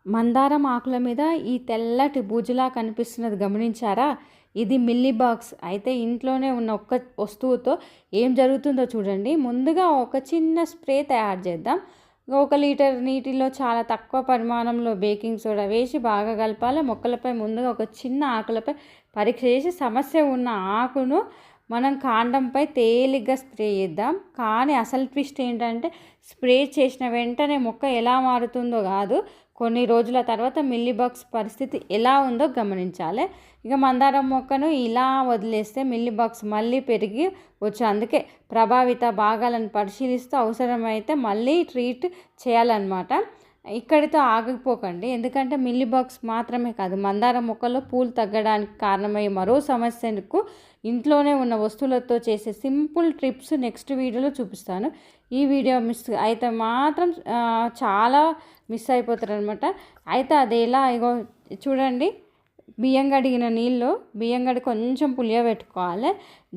మందారం ఆకుల మీద ఈ తెల్లటి బూజులా కనిపిస్తున్నది గమనించారా? ఇది మిల్లీ బాగ్స్. అయితే ఇంట్లోనే ఉన్న ఒక్క వస్తువుతో ఏం జరుగుతుందో చూడండి. ముందుగా ఒక చిన్న స్ప్రే తయారు చేద్దాం. 1 లీటర్ నీటిలో చాలా తక్కువ పరిమాణంలో బేకింగ్ సోడా వేసి బాగా కలపాలి. మొక్కలపై ముందుగా ఒక చిన్న ఆకులపై పరీక్ష చేసి సమస్య ఉన్న ఆకును మనం కాండంపై తేలిగ్గా స్ప్రే చేద్దాం. కానీ అసలు ట్విస్ట్ ఏంటంటే స్ప్రే చేసిన వెంటనే మొక్క ఎలా మారుతుందో కాదు, కొన్ని రోజుల తర్వాత మిల్లీబగ్స్ పరిస్థితి ఎలా ఉందో గమనించాలి. ఇక మందారం మొక్కను ఇలా వదిలేస్తే మిల్లీబగ్స్ మళ్ళీ పెరిగి వచ్చు. అందుకే ప్రభావిత భాగాలను పరిశీలిస్తూ అవసరమైతే మళ్ళీ ట్రీట్ చేయాలన్నమాట. ఇక్కడితో ఆగిపోకండి, ఎందుకంటే మిల్లీబగ్స్ మాత్రమే కాదు, మందారం మొక్కల్లో పూలు తగ్గడానికి కారణమయ్యే మరో సమస్యకు ఇంట్లోనే ఉన్న వస్తువులతో చేసే సింపుల్ ట్రిప్స్ నెక్స్ట్ వీడియోలో చూపిస్తాను. ఈ వీడియో మిస్ అయితే మాత్రం చాలా మిస్ అయిపోతారు అనమాట. అయితే అది ఎలా, ఇగో చూడండి, బియ్యం కడిగిన నీళ్ళు, బియ్యం కడిగి కొంచెం పులియబెట్టుకోవాలి.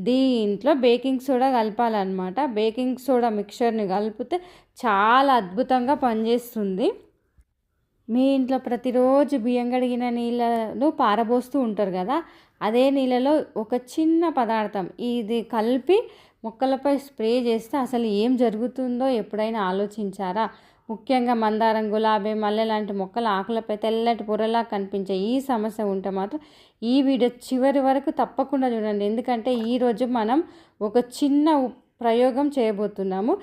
దీంట్లో బేకింగ్ సోడా కలపాలన్నమాట. బేకింగ్ సోడా మిక్చర్ని కలిపితే చాలా అద్భుతంగా పనిచేస్తుంది. మీ ఇంట్లో ప్రతిరోజు బియ్యం కడిగిన నీళ్ళను పారబోస్తూ ఉంటారు కదా, అదే నీళ్ళలో ఒక చిన్న పదార్థం ఇది కలిపి మొక్కలపై స్ప్రే చేస్తే అసలు ఏం జరుగుతుందో ఎప్పుడైనా ఆలోచించారా? ముఖ్యంగా మందారం, గులాబీ, మల్లె లాంటి మొక్కల ఆకులపై తెల్లటి పొరలా కనిపించే ఈ సమస్య ఉంటే మాత్రం ఈ వీడియో చివరి వరకు తప్పకుండా చూడండి. ఎందుకంటే ఈరోజు మనం ఒక చిన్న ప్రయోగం చేయబోతున్నాము.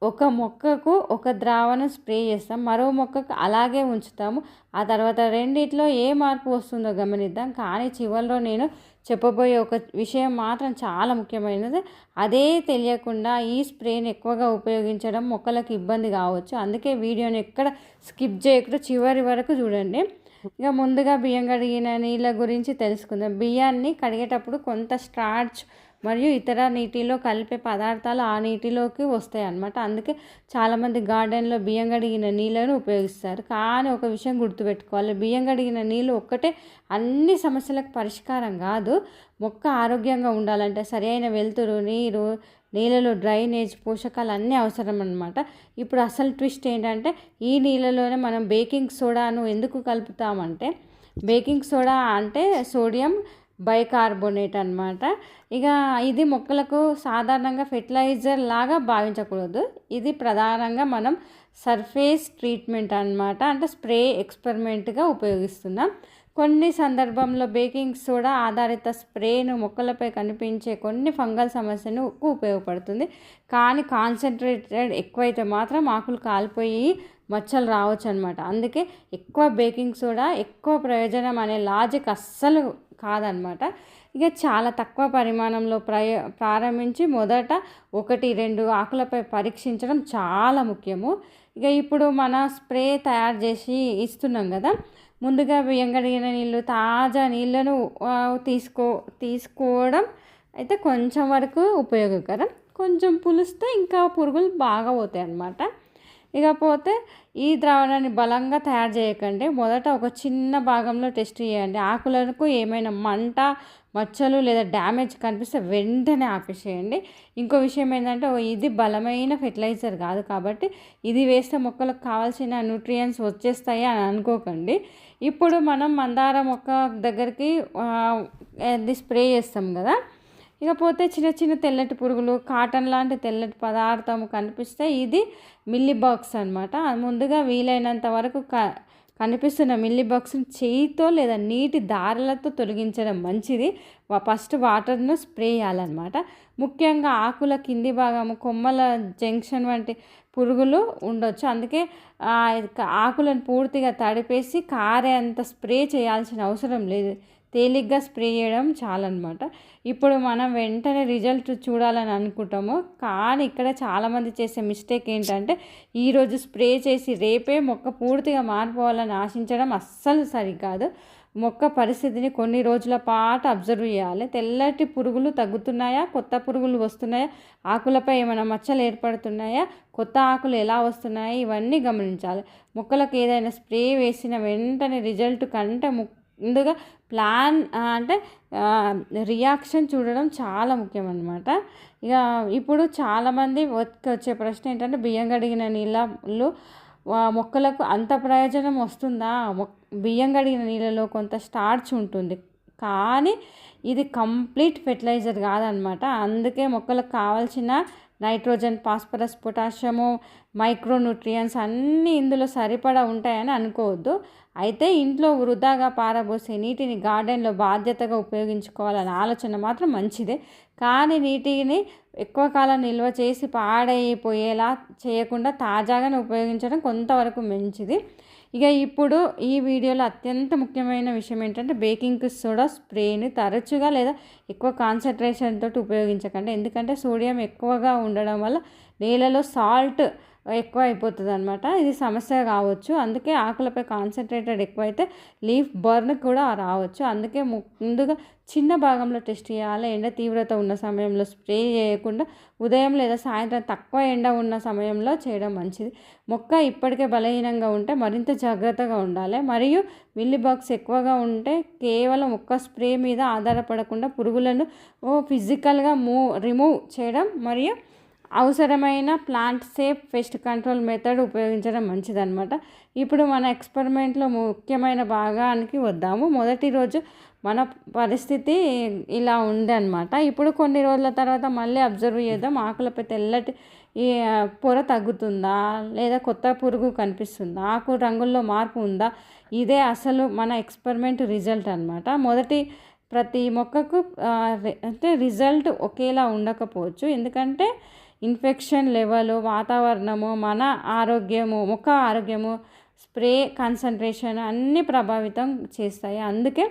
ఒక మొక్కకు ఒక ద్రావణం స్ప్రే చేస్తాం, మరో మొక్కకు అలాగే ఉంచుతాము. ఆ తర్వాత రెండిట్లో ఏ మార్పు వస్తుందో గమనిద్దాం. కానీ చివరిలో నేను చెప్పబోయే ఒక విషయం మాత్రం చాలా ముఖ్యమైనది. అదే తెలియకుండా ఈ స్ప్రేని ఎక్కువగా ఉపయోగించడం మొక్కలకు ఇబ్బంది కావచ్చు. అందుకే వీడియోని ఎక్కడ స్కిప్ చేయకుండా చివరి వరకు చూడండి. ఇక ముందుగా బియ్యం కడిగిన నీళ్ళ గురించి తెలుసుకుందాం. బియ్యాన్ని కడిగేటప్పుడు కొంత స్టార్చ్ మరియు ఇతర నీటిలో కలిపే పదార్థాలు ఆ నీటిలోకి వస్తాయి అన్నమాట. అందుకే చాలామంది గార్డెన్లో బియ్యం కడిగిన నీళ్ళను ఉపయోగిస్తారు. కానీ ఒక విషయం గుర్తుపెట్టుకోవాలి, బియ్యం కడిగిన నీళ్ళు ఒక్కటే అన్ని సమస్యలకు పరిష్కారం కాదు. మొక్క ఆరోగ్యంగా ఉండాలంటే సరైన వెలుతురు, నీరు, నీళ్ళలో డ్రైనేజ్, పోషకాలు అన్నీ అవసరం అన్నమాట. ఇప్పుడు అసలు ట్విస్ట్ ఏంటంటే ఈ నీళ్ళలోనే మనం బేకింగ్ సోడాను ఎందుకు కలుపుతామంటే, బేకింగ్ సోడా అంటే సోడియం బైకార్బోనేట్ అన్నమాట. ఇక ఇది మొక్కలకు సాధారణంగా ఫెర్టిలైజర్ లాగా భావించకూడదు. ఇది ప్రధానంగా మనం సర్ఫేస్ ట్రీట్మెంట్ అన్నమాట, అంటే స్ప్రే ఎక్స్పెరిమెంట్గా ఉపయోగిస్తున్నాం. కొన్ని సందర్భంలో బేకింగ్ సోడా ఆధారిత స్ప్రేను మొక్కలపై కనిపించే కొన్ని ఫంగల్ సమస్యలకు ఉపయోగపడుతుంది. కానీ కాన్సన్ట్రేటెడ్ ఎక్కువైతే మాత్రం ఆకులు కాలిపోయి మచ్చలు రావచ్చు అనమాట. అందుకే ఎక్కువ బేకింగ్ సోడా ఎక్కువ ప్రయోజనం అనే లాజిక్ అస్సలు కాదనమాట. ఇక చాలా తక్కువ పరిమాణంలో ప్రారంభించి మొదట 1-2 ఆకులపై పరీక్షించడం చాలా ముఖ్యము. ఇక ఇప్పుడు మన స్ప్రే తయారు చేసి ఇస్తున్నాం కదా, ముందుగా బియ్యం కడిగిన నీళ్ళు, తాజా నీళ్ళను తీసుకోవడం అయితే కొంచెం వరకు ఉపయోగకరం. కొంచెం పులిస్తే ఇంకా పురుగులు బాగా పోతాయి అన్నమాట. ఇకపోతే ఈ ద్రావణాన్ని బలంగా తయారు చేయకండి. మొదట ఒక చిన్న భాగంలో టెస్ట్ చేయండి. ఆకులకు ఏమైనా మంట, మచ్చలు లేదా డ్యామేజ్ కనిపిస్తే వెంటనే ఆపేసేయండి. ఇంకో విషయం ఏంటంటే ఇది బలమైన ఫెర్టిలైజర్ కాదు, కాబట్టి ఇది వేస్తే మొక్కలకు కావాల్సిన న్యూట్రియంట్స్ వచ్చేస్తాయి అని అనుకోకండి. ఇప్పుడు మనం మందార మొక్క దగ్గరికి ఇది స్ప్రే చేస్తాం కదా, ఇకపోతే చిన్న చిన్న తెల్లటి పురుగులు, కాటన్ లాంటి తెల్లటి పదార్థం కనిపిస్తే ఇది మిల్లీబగ్స్ అనమాట. ముందుగా వీలైనంత వరకు కనిపిస్తున్న మిల్లీబగ్స్ని చేయితో లేదా నీటి దారాలతో తొలగించడం మంచిది. ఫస్ట్ వాటర్ను స్ప్రే చేయాలన్నమాట. ముఖ్యంగా ఆకుల కింది భాగము, కొమ్మల జంక్షన్ వంటి పురుగులు ఉండొచ్చు. అందుకే ఆకులను పూర్తిగా తడిపేసి కారే అంత స్ప్రే చేయాల్సిన అవసరం లేదు. తేలిగ్గా స్ప్రే చేయడం చాలన్నమాట. ఇప్పుడు మనం వెంటనే రిజల్ట్ చూడాలని అనుకుంటాము, కానీ ఇక్కడ చాలామంది చేసే మిస్టేక్ ఏంటంటే ఈరోజు స్ప్రే చేసి రేపే మొక్క పూర్తిగా మారిపోవాలని ఆశించడం అస్సలు సరికాదు. మొక్క పరిస్థితిని కొన్ని రోజుల పాటు అబ్జర్వ్ చేయాలి. తెల్లటి పురుగులు తగ్గుతున్నాయా, కొత్త పురుగులు వస్తున్నాయా, ఆకులపై ఏమైనా మచ్చలు ఏర్పడుతున్నాయా, కొత్త ఆకులు ఎలా వస్తున్నాయా, ఇవన్నీ గమనించాలి. మొక్కలకు ఏదైనా స్ప్రే వేసిన వెంటనే రిజల్ట్ కంటే ముందుగా ప్లాన్ అంటే రియాక్షన్ చూడడం చాలా ముఖ్యం అన్నమాట. ఇప్పుడు చాలామంది వచ్చే ప్రశ్న ఏంటంటే బియ్యం కడిగిన నీళ్ళు మొక్కలకు అంత ప్రయోజనం వస్తుందా? బియ్యం కడిగిన నీళ్ళలో కొంత స్టార్చ్ ఉంటుంది, కానీ ఇది కంప్లీట్ ఫెర్టిలైజర్ కాదనమాట. అందుకే మొక్కలకు కావాల్సిన నైట్రోజన్, ఫాస్ఫరస్, పొటాషియము, మైక్రోన్యూట్రియన్స్ అన్నీ ఇందులో సరిపడా ఉంటాయని అనుకోవద్దు. అయితే ఇంట్లో వృధాగా పారబోసే నీటిని గార్డెన్లో బాధ్యతగా ఉపయోగించుకోవాలనే ఆలోచన మాత్రం మంచిదే. కానీ నీటిని ఎక్కువ కాలం నిల్వ చేసి పాడైపోయేలా చేయకుండా తాజాగానే ఉపయోగించడం కొంతవరకు మంచిది. ఇక ఇప్పుడు ఈ వీడియోలో అత్యంత ముఖ్యమైన విషయం ఏంటంటే బేకింగ్ సోడా స్ప్రేని తరచుగా లేదా ఎక్కువ కాన్సన్ట్రేషన్ తోటి ఉపయోగించకండి. ఎందుకంటే సోడియం ఎక్కువగా ఉండడం వల్ల నేలలో సాల్ట్ ఎక్కువ అయిపోతుంది అనమాట. ఇది సమస్య కావచ్చు. అందుకే ఆకులపై కాన్సన్ట్రేటెడ్ ఎక్కువైతే లీఫ్ బర్న్ కూడా రావచ్చు. అందుకే ముందుగా చిన్న భాగంలో టెస్ట్ చేయాలి. ఎండ తీవ్రత ఉన్న సమయంలో స్ప్రే చేయకుండా ఉదయం లేదా సాయంత్రం తక్కువ ఎండ ఉన్న సమయంలో చేయడం మంచిది. మొక్క ఇప్పటికే బలహీనంగా ఉంటే మరింత జాగ్రత్తగా ఉండాలి. మరియు మిల్లీబగ్స్ ఎక్కువగా ఉంటే కేవలం ఒక్క స్ప్రే మీద ఆధారపడకుండా పురుగులను ఫిజికల్గా రిమూవ్ చేయడం మరియు అవసరమైన plant safe pest control method ఉపయోగించడం మంచిదన్నమాట. ఇప్పుడు మన ఎక్స్పెరిమెంట్లో ముఖ్యమైన భాగానికి వద్దాము. మొదటి రోజు మన పరిస్థితి ఇలా ఉందన్నమాట. ఇప్పుడు కొన్ని రోజుల తర్వాత మళ్ళీ అబ్జర్వ్ చేద్దాం. ఆకులపై తెల్లటి ఈ పొర తగ్గుతుందా, లేదా కొత్త పురుగు కనిపిస్తుందా, ఆకు రంగుల్లో మార్పు ఉందా? ఇదే అసలు మన ఎక్స్పెరిమెంట్ రిజల్ట్ అనమాట. ప్రతి మొక్కకు అంటే రిజల్ట్ ఒకేలా ఉండకపోవచ్చు. ఎందుకంటే ఇన్ఫెక్షన్ లెవెల్, వాతావరణము, మన ఆరోగ్యము, మొక్క ఆరోగ్యము, స్ప్రే కాన్సన్ట్రేషన్ అన్నీ ప్రభావితం చేస్తాయి. అందుకే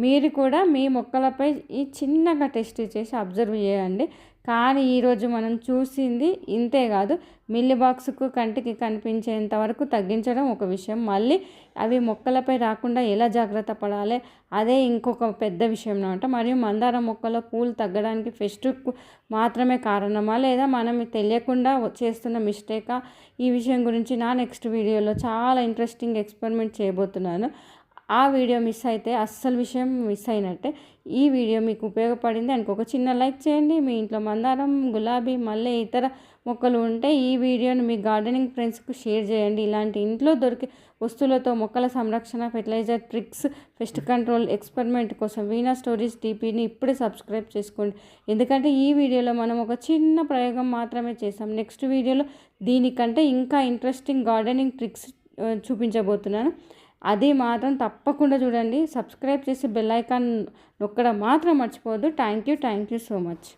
మీరు కూడా మీ మొక్కలపై ఈ చిన్నగా టెస్ట్ చేసి అబ్జర్వ్ చేయండి. కానీ ఈరోజు మనం చూసింది ఇంతే కాదు, మిల్లీబాగ్స్కు కంటికి కనిపించేంత వరకు తగ్గించడం ఒక విషయం. మళ్ళీ అవి మొక్కలపై రాకుండా ఎలా జాగ్రత్త పడాలి అదే ఇంకొక పెద్ద విషయం అన్నమాట. మరియు మందారం మొక్కలో పూలు తగ్గడానికి పెస్ట్కు మాత్రమే కారణమా, లేదా మనం తెలియకుండా చేస్తున్న మిస్టేకా? ఈ విషయం గురించి నా నెక్స్ట్ వీడియోలో చాలా ఇంట్రెస్టింగ్ ఎక్స్పెరిమెంట్ చేయబోతున్నాను. ఆ వీడియో మిస్ అయితే అస్సలు విషయం మిస్ అయినట్టే. ఈ వీడియో మీకు ఉపయోగపడింది అనుకో ఒక చిన్న లైక్ చేయండి. మీ ఇంట్లో మందారం, గులాబీ, మల్లె, ఇతర మొక్కలు ఉంటే ఈ వీడియోని మీ గార్డెనింగ్ ఫ్రెండ్స్కు షేర్ చేయండి. ఇలాంటి ఇంట్లో దొరికే వస్తువులతో మొక్కల సంరక్షణ, fertiliser tricks, pest control experiment కోసం వీణా స్టోరీస్ టీపీని ఇప్పుడే సబ్స్క్రైబ్ చేసుకోండి. ఎందుకంటే ఈ వీడియోలో మనం ఒక చిన్న ప్రయోగం మాత్రమే చేసాం. నెక్స్ట్ వీడియోలో దీనికంటే ఇంకా ఇంట్రెస్టింగ్ గార్డెనింగ్ ట్రిక్స్ చూపించబోతున్నాను. అది మాత్రం తప్పకుండా చూడండి. సబ్స్క్రైబ్ చేసి బెల్ ఐకాన్ నొక్కడం మాత్రం మర్చిపోవద్దు. Thank you so much.